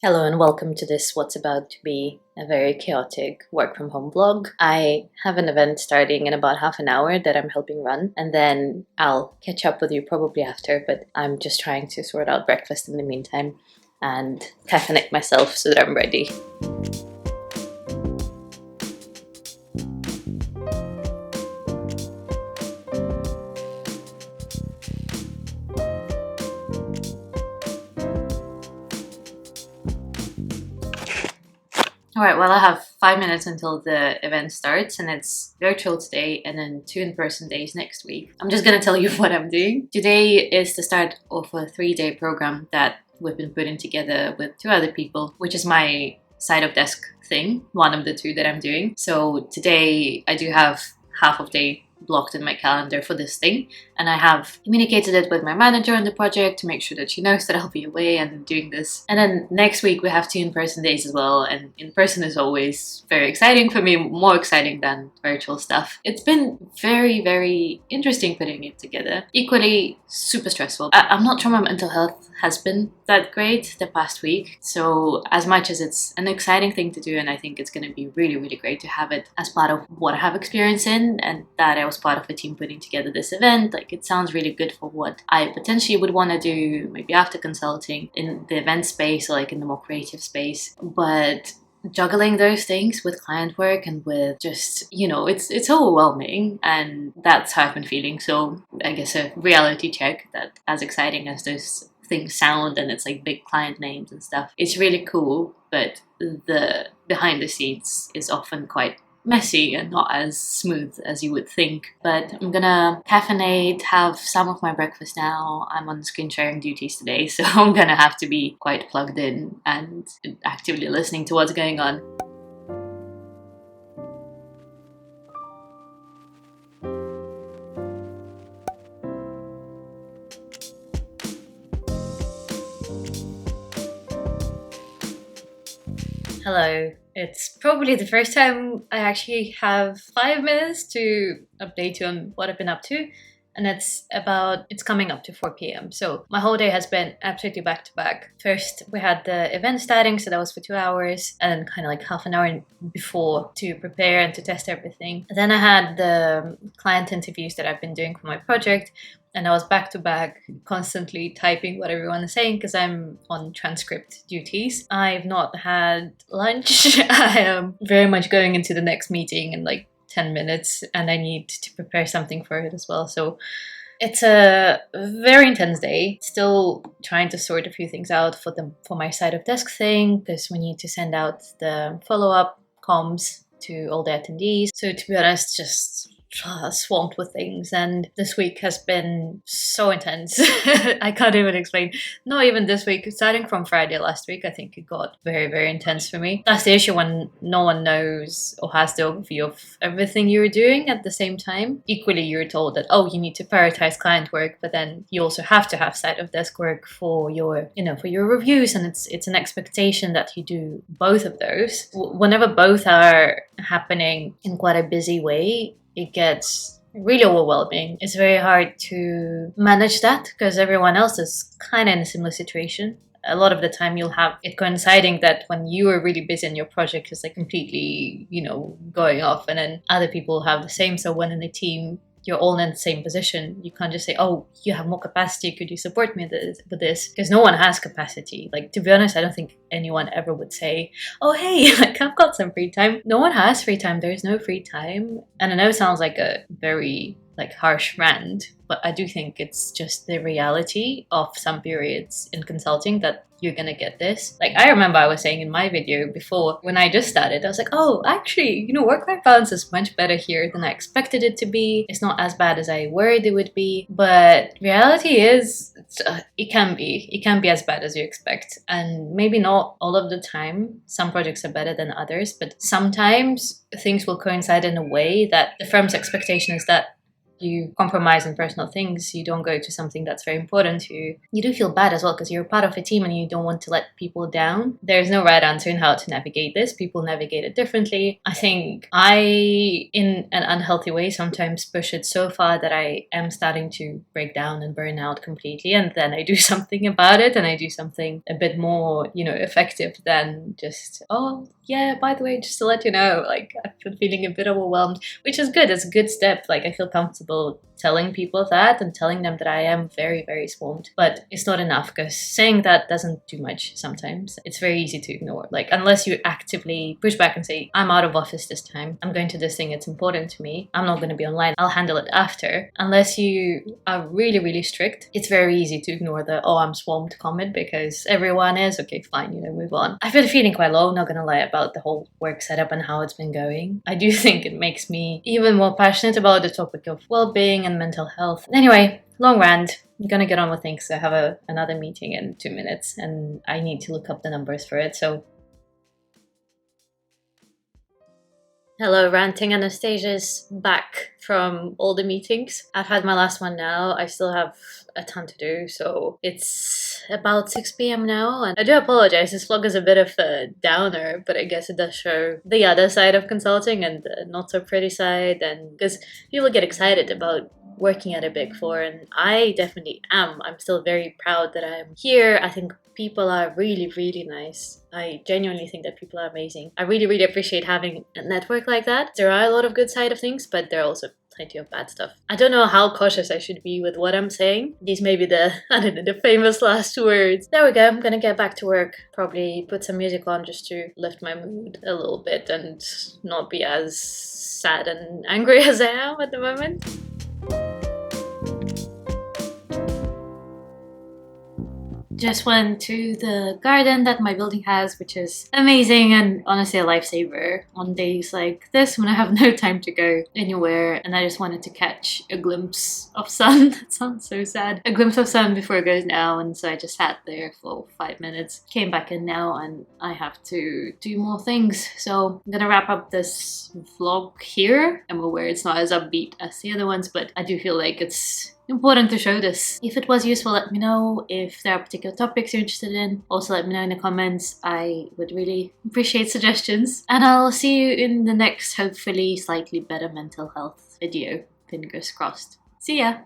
Hello and welcome to this what's about to be a very chaotic work from home vlog. I have an event starting in about half an hour that I'm helping run, and then I'll catch up with you probably after, but I'm just trying to sort out breakfast in the meantime and caffeinate myself so that I'm ready. Alright, well, I have 5 minutes until the event starts, and it's virtual today and then 2 in-person days next week. I'm just gonna tell you what I'm doing. Today is the start of a 3-day program that we've been putting together with 2 other people, which is my side of desk thing, one of the 2 that I'm doing. So today I do have half of day blocked in my calendar for this thing, and I have communicated it with my manager on the project to make sure that she knows that I'll be away and I'm doing this. And then next week we have 2 in-person days as well, and in-person is always very exciting for me, more exciting than virtual stuff. It's been very interesting putting it together. Equally super stressful. I'm not sure my mental health has been that great the past week, so as much as it's an exciting thing to do, and I think it's going to be really great to have it as part of what I have experience in, and that I was part of a team putting together this event, like it sounds really good for what I potentially would want to do maybe after consulting in the event space or like in the more creative space. But juggling those things with client work and with just, it's overwhelming, and that's how I've been feeling. So I guess a reality check that as exciting as those things sound, and it's like big client names and stuff, it's really cool, but the behind the scenes is often quite messy and not as smooth as you would think. But I'm gonna caffeinate, have some of my breakfast now. I'm on screen sharing duties today, so I'm gonna have to be quite plugged in and actively listening to what's going on. Hello. It's probably the first time I actually have 5 minutes to update you on what I've been up to. And it's coming up to 4 p.m. So my whole day has been absolutely back to back. First, we had the event starting, so that was for 2 hours, and then kind of like half an hour before to prepare and to test everything. Then I had the client interviews that I've been doing for my project, and I was back to back, constantly typing what everyone is saying because I'm on transcript duties. I've not had lunch. I am very much going into the next meeting in like 10 minutes, and I need to prepare something for it as well. So it's a very intense day. Still trying to sort a few things out for my side of desk thing, because we need to send out the follow-up comms to all the attendees. So to be honest, just swamped with things, and this week has been so intense. I can't even explain. Not even this week, starting from Friday last week, I think it got very intense for me. That's the issue when no one knows or has the overview of everything you're doing at the same time. Equally, you're told that, oh, you need to prioritize client work, but then you also have to have side of desk work for your reviews, and it's an expectation that you do both of those. Whenever both are happening in quite a busy way, it gets really overwhelming. It's very hard to manage that because everyone else is kind of in a similar situation. A lot of the time you'll have it coinciding that when you are really busy and your project is like completely, going off, and then other people have the same. So when in a team, you're all in the same position, you can't just say, oh, you have more capacity, could you support me with this? Because no one has capacity. Like, to be honest, I don't think anyone ever would say, oh, hey, like, I've got some free time. No one has free time. There is no free time. And I know it sounds like a very harsh rant, but I do think it's just the reality of some periods in consulting that you're gonna get this. Like, I remember I was saying in my video before, when I just started, I was like, oh, actually, work-life balance is much better here than I expected it to be. It's not as bad as I worried it would be. But reality is, it can be as bad as you expect. And maybe not all of the time. Some projects are better than others, but sometimes things will coincide in a way that the firm's expectation is that you compromise on personal things, you don't go to something that's very important to you, you do feel bad as well because you're part of a team and you don't want to let people down. There's no right answer in how to navigate this. People navigate it differently. I think I, in an unhealthy way, sometimes push it so far that I am starting to break down and burn out completely, and then I do something about it, and I do something a bit more, effective than just, oh yeah, by the way, just to let you know, like, I've been feeling a bit overwhelmed, which is good. It's a good step. Like, I feel comfortable telling people that and telling them that I am very, very swamped. But it's not enough, because saying that doesn't do much sometimes. It's very easy to ignore. Like, unless you actively push back and say, I'm out of office this time, I'm going to this thing, it's important to me, I'm not going to be online, I'll handle it after. Unless you are really, really strict, it's very easy to ignore the, oh, I'm swamped comment, because everyone is, okay, fine, move on. I've been feeling quite low, not gonna lie, about the whole work setup and how it's been going. I do think it makes me even more passionate about the topic of well-being and mental health. Anyway, long rant. I'm gonna get on with things. I have another meeting in 2 minutes and I need to look up the numbers for it. So, hello, ranting. Anastasia's back from all the meetings. I've had my last one now. I still have a ton to do, so it's about 6 p.m. now, and I do apologize. This vlog is a bit of a downer, but I guess it does show the other side of consulting and the not so pretty side, and because people get excited about working at a Big Four, and I definitely am. I'm still very proud that I'm here. I think people are really, really nice. I genuinely think that people are amazing. I really, really appreciate having a network like that. There are a lot of good side of things, but there are also plenty of bad stuff. I don't know how cautious I should be with what I'm saying. These may be the famous last words. There we go. I'm gonna get back to work. Probably put some music on just to lift my mood a little bit and not be as sad and angry as I am at the moment. Just went to the garden that my building has, which is amazing and honestly a lifesaver on days like this when I have no time to go anywhere and I just wanted to catch a glimpse of sun. That sounds so sad. A glimpse of sun before it goes down, and so I just sat there for 5 minutes. Came back in now and I have to do more things. So I'm gonna wrap up this vlog here. I'm aware it's not as upbeat as the other ones, but I do feel like it's important to show this. If it was useful, let me know. If there are particular topics you're interested in, also let me know in the comments. I would really appreciate suggestions. And I'll see you in the next, hopefully slightly better mental health video. Fingers crossed. See ya!